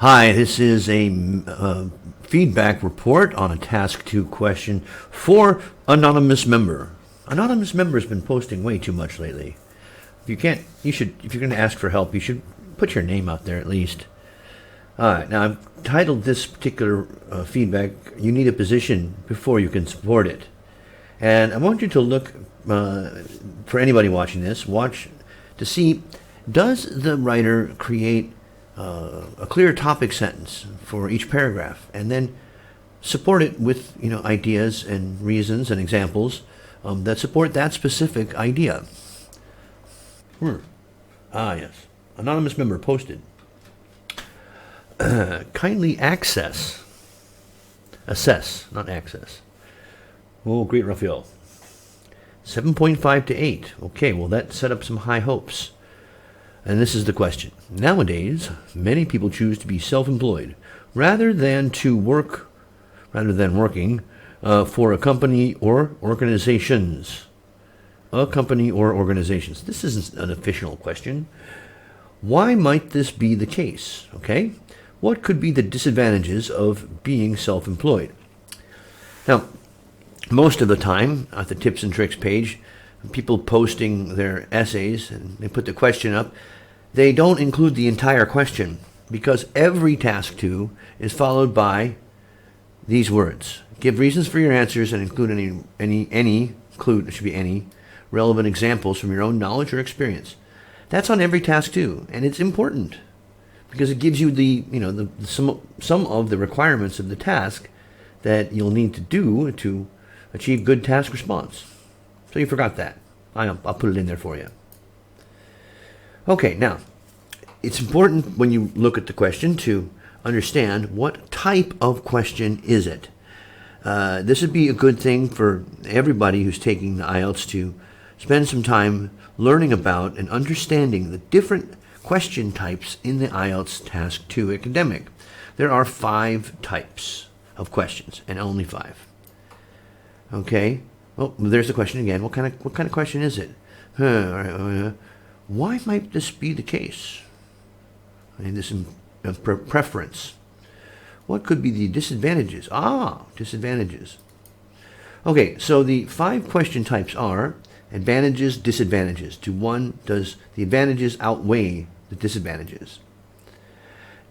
Hi, this is a feedback report on a Task 2 question for anonymous member. Anonymous member has been posting way too much lately. If you're going to ask for help, you should put your name out there at least. Alright, now I've titled this particular feedback, You Need a Position Before You Can Support It. And I want you to look, for anybody watching this, watch to see, does the writer create a clear topic sentence for each paragraph, and then support it with ideas and reasons and examples that support that specific idea. Yes. Anonymous member posted. Kindly assess, not access. Oh, great, Raphael. 7.5 to 8. Okay, well, that set up some high hopes. And this is the question. Nowadays, many people choose to be self-employed rather than working for a company or organizations. This isn't an official question. Why might this be the case? Okay? What could be the disadvantages of being self-employed? Now, most of the time, at the tips and tricks page, people posting their essays and they put the question up, they don't include the entire question because every task 2 is followed by these words. Give reasons for your answers and include any relevant examples from your own knowledge or experience. That's on every task 2, and it's important because it gives you some of the requirements of the task that you'll need to do to achieve good task response. So you forgot that. I'll put it in there for you. Okay, now, it's important when you look at the question to understand what type of question is it. This would be a good thing for everybody who's taking the IELTS to spend some time learning about and understanding the different question types in the IELTS Task 2 academic. There are 5 types of questions, and only 5. Okay? Oh, there's the question again. What kind of question is it? Why might this be the case? I need this in preference. What could be the disadvantages? Disadvantages. Okay, so the 5 question types are advantages, disadvantages. To 1, does the advantages outweigh the disadvantages?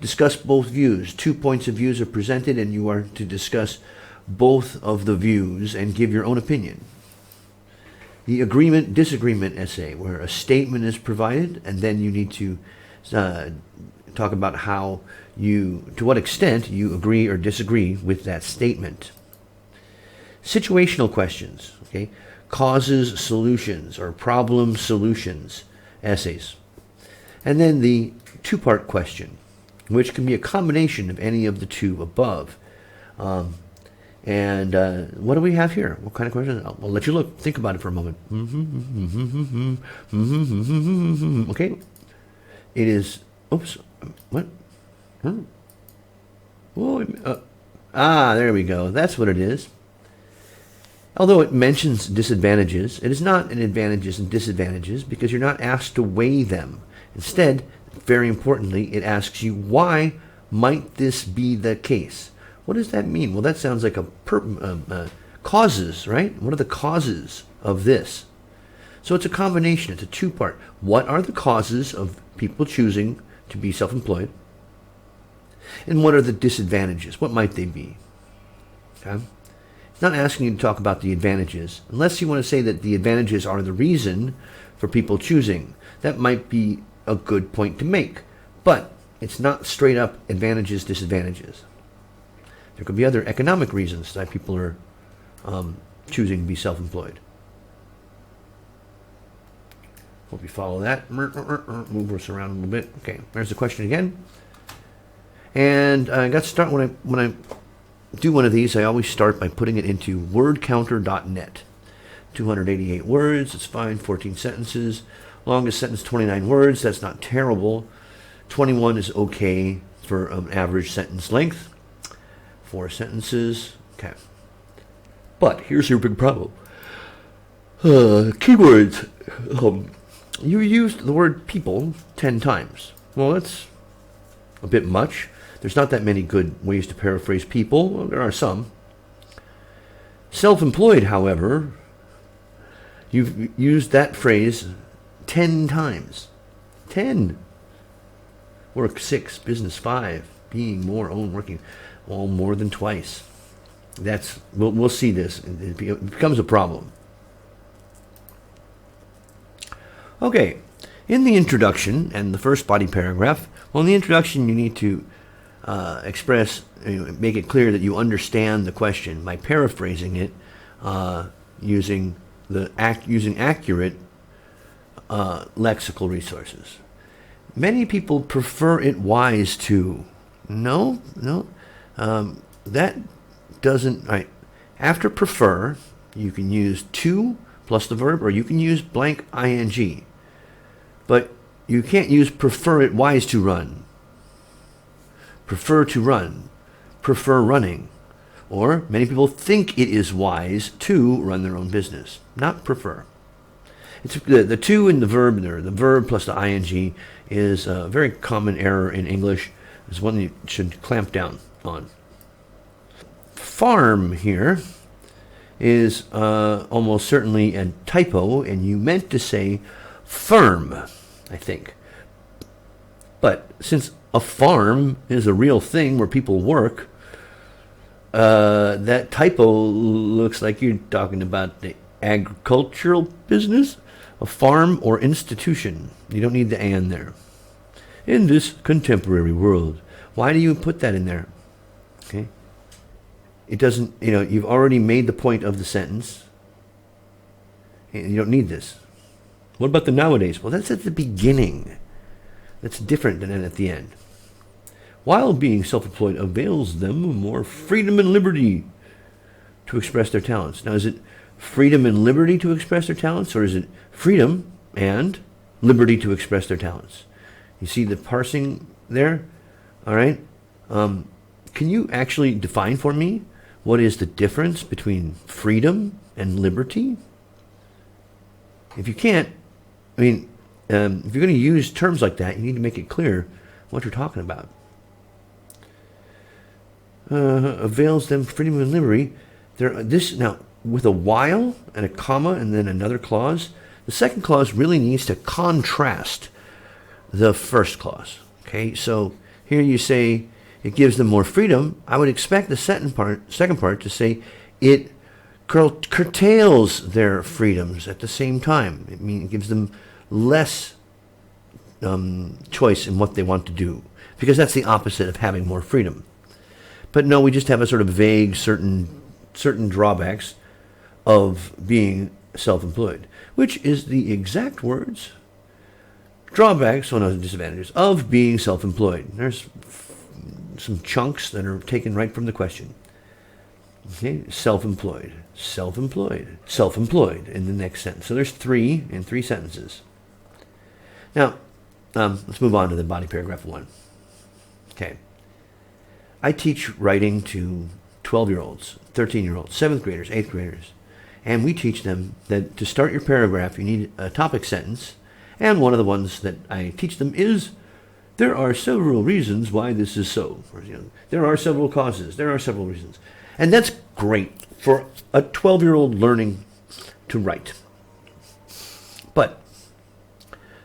Discuss both views. 2 points of views are presented and you are to discuss both of the views and give your own opinion. The agreement-disagreement essay, where a statement is provided and then you need to talk about to what extent you agree or disagree with that statement. Situational questions, okay? Causes, solutions, or problem solutions essays. And then the 2-part question, which can be a combination of any of the 2 above. And what do we have here? What kind of question? I'll let you think about it for a moment. Okay. It is, oops, what? There we go. That's what it is. Although it mentions disadvantages, it is not an advantages and disadvantages because you're not asked to weigh them. Instead, very importantly, it asks you, why might this be the case? What does that mean? Well, that sounds like causes, right? What are the causes of this? So it's a combination. It's a 2-part. What are the causes of people choosing to be self-employed? And what are the disadvantages? What might they be? Okay? It's not asking you to talk about the advantages, unless you want to say that the advantages are the reason for people choosing. That might be a good point to make, but it's not straight up advantages, disadvantages. There could be other economic reasons that people are choosing to be self-employed. Hope you follow that. Move us around a little bit. Okay, there's the question again. And I got to start when I do one of these, I always start by putting it into wordcounter.net. 288 words, it's fine. 14 sentences. Longest sentence, 29 words. That's not terrible. 21 is okay for an average sentence length. 4 sentences. Okay. But here's your big problem. Keywords. You used the word people 10 times. Well, that's a bit much. There's not that many good ways to paraphrase people. Well, there are some. Self-employed, however, you've used that phrase 10 times. 10. Work 6, business 5, being more, own, working, all more than twice. We'll see this. It becomes a problem. Okay, in the introduction and the first body paragraph, well, in the introduction you need to make it clear that you understand the question by paraphrasing it using accurate lexical resources. Many people prefer it wise to. No, that doesn't. Right. After prefer, you can use to plus the verb, or you can use blank ing. But you can't use prefer it wise to run. Prefer to run. Prefer running. Or many people think it is wise to run their own business. Not prefer. It's the to in the verb there. The verb plus the ing is a very common error in English. It's one you should clamp down on. Farm here is almost certainly a typo, and you meant to say firm, I think. But since a farm is a real thing where people work, that typo looks like you're talking about the agricultural business, a farm or institution. You don't need the and there. In this contemporary world. Why do you put that in there? Okay. It doesn't, you've already made the point of the sentence. And you don't need this. What about the nowadays? Well, that's at the beginning. That's different than at the end. While being self-employed avails them more freedom and liberty to express their talents. Now, is it freedom and liberty to express their talents, or is it freedom and liberty to express their talents? You see the parsing there? All right. Can you actually define for me what is the difference between freedom and liberty? If you can't, if you're going to use terms like that, you need to make it clear what you're talking about. Avails them freedom and liberty. Now, with a while and a comma and then another clause, the second clause really needs to contrast the first clause. Okay, so here you say it gives them more freedom. I would expect the second part to say it curtails their freedoms at the same time. It gives them less choice in what they want to do, because that's the opposite of having more freedom. But no, we just have a sort of vague certain drawbacks of being self-employed, which is the exact words. Drawbacks, disadvantages of being self-employed. There's some chunks that are taken right from the question. Okay, self-employed, self-employed, self-employed in the next sentence. So there's 3 in 3 sentences. Now, let's move on to the body paragraph 1. Okay. I teach writing to 12-year-olds, 13-year-olds, 7th graders, 8th graders. And we teach them that to start your paragraph, you need a topic sentence. And one of the ones that I teach them is, there are several reasons why this is so. Or, there are several causes. There are several reasons. And that's great for a 12-year-old learning to write. But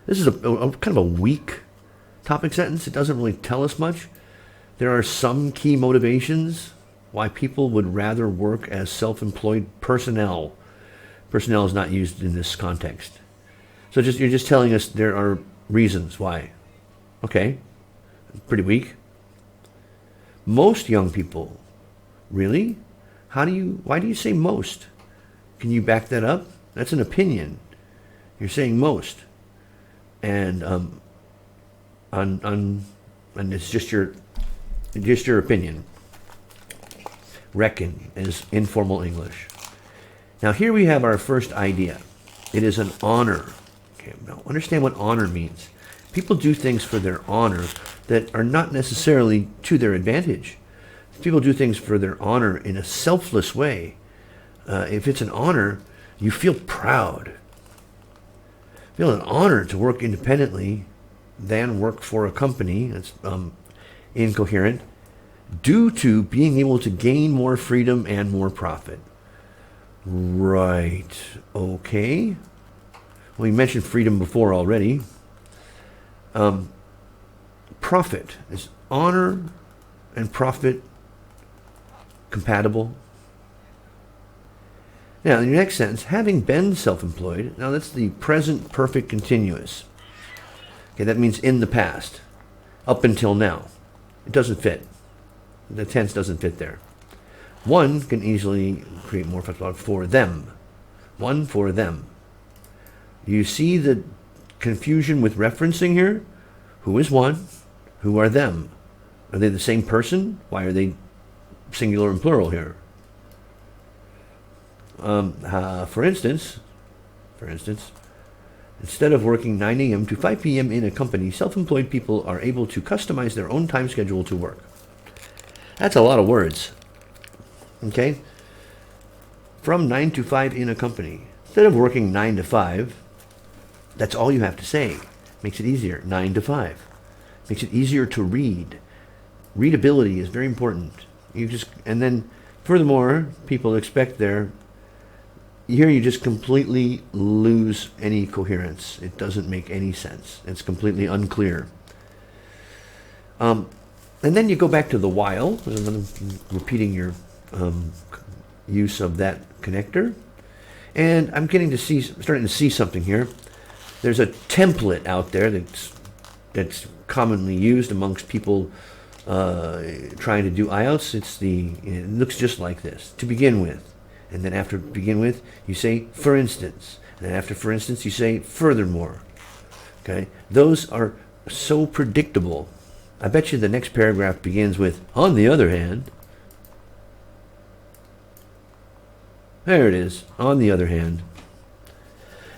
this is a kind of a weak topic sentence. It doesn't really tell us much. There are some key motivations why people would rather work as self-employed personnel. Personnel is not used in this context. So you're just telling us there are reasons why. Okay, pretty weak. Most young people, really? Why do you say most? Can you back that up? That's an opinion. You're saying most. And and it's just your opinion. Reckon is informal English. Now here we have our first idea. It is an honor. Okay, now understand what honor means. People do things for their honor that are not necessarily to their advantage. People do things for their honor in a selfless way. If it's an honor, you feel proud. Feel an honor to work independently than work for a company. That's incoherent, due to being able to gain more freedom and more profit. Right. Okay. Well, you mentioned freedom before already. Profit. Is honor and profit compatible? Now, in your next sentence, having been self-employed, now that's the present perfect continuous. Okay, that means in the past, up until now. It doesn't fit. The tense doesn't fit there. One can easily create more flexibility for them. One for them. You see the confusion with referencing here? Who is one? Who are them? Are they the same person? Why are they singular and plural here? For instance, instead of working 9 a.m. to 5 p.m. in a company, self-employed people are able to customize their own time schedule to work. That's a lot of words. Okay? From 9 to 5 in a company. Instead of working 9 to 5, that's all you have to say. Makes it easier. 9 to 5. Makes it easier to read. Readability is very important. And then, furthermore, people expect here you just completely lose any coherence. It doesn't make any sense. It's completely unclear. And then you go back to the while. I'm repeating your use of that connector. And I'm starting to see something here. There's a template out there that's commonly used amongst people trying to do IELTS. It looks just like this. To begin with. And then after begin with, you say, for instance. And then after for instance, you say, furthermore. Okay? Those are so predictable. I bet you the next paragraph begins with, on the other hand. There it is, on the other hand.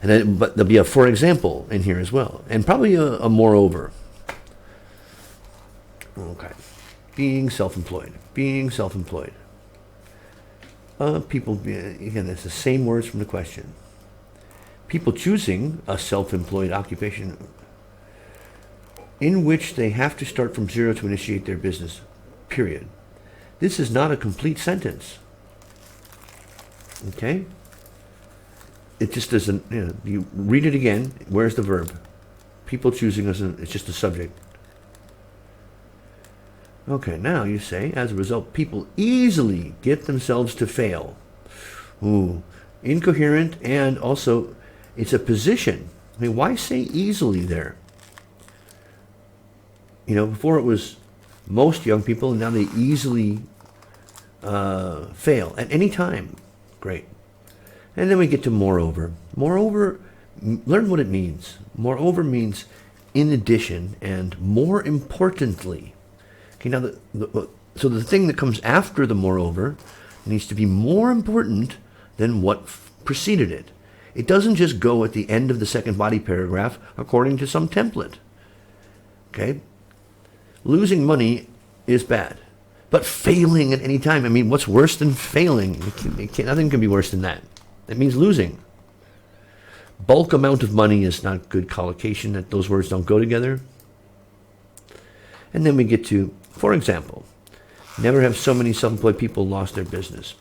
And then, but there'll be a for example in here as well. And probably a moreover. Okay. Being self-employed. Being self-employed. People, again, that's the same words from the question. People choosing a self-employed occupation in which they have to start from zero to initiate their business, period. This is not a complete sentence. Okay? It just doesn't, you read it again, where's the verb? People choosing it's just the subject. Okay, now you say, as a result, people easily get themselves to fail. Ooh, incoherent, and also it's a position. I mean, why say easily there? Before it was most young people, and now they easily fail at any time. Great. And then we get to moreover. Moreover, learn what it means. Moreover means in addition and more importantly. Okay, now so the thing that comes after the moreover needs to be more important than what preceded it. It doesn't just go at the end of the second body paragraph according to some template. Okay? Losing money is bad. But failing at any time, I mean, what's worse than failing? Nothing can be worse than that. That means losing. Bulk amount of money is not good collocation. That those words don't go together. And then we get to, for example, never have so many self-employed people lost their business.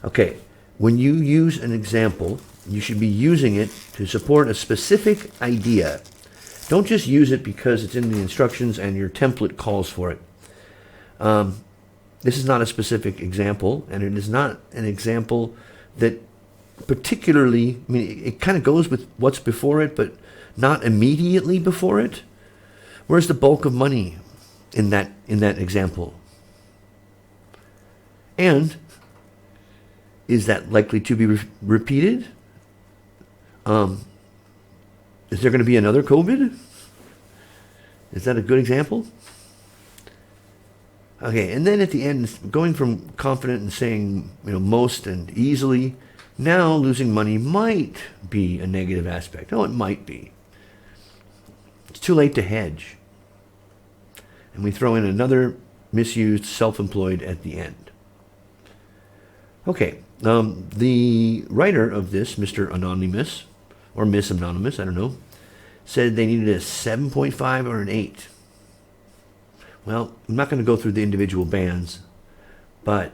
Okay, when you use an example, you should be using it to support a specific idea. Don't just use it because it's in the instructions and your template calls for it. This is not a specific example, and it is not an example that particularly, I mean, it kind of goes with what's before it, but not immediately before it. Where's the bulk of money in that example? And is that likely to be repeated? Is there going to be another COVID? Is that a good example? Okay, and then at the end, going from confident and saying, most and easily, now losing money might be a negative aspect. Oh, it might be. It's too late to hedge. And we throw in another misused self-employed at the end. Okay, the writer of this, Mr. Anonymous, or Miss Anonymous, I don't know, said they needed a 7.5 or an 8. Well, I'm not going to go through the individual bands, but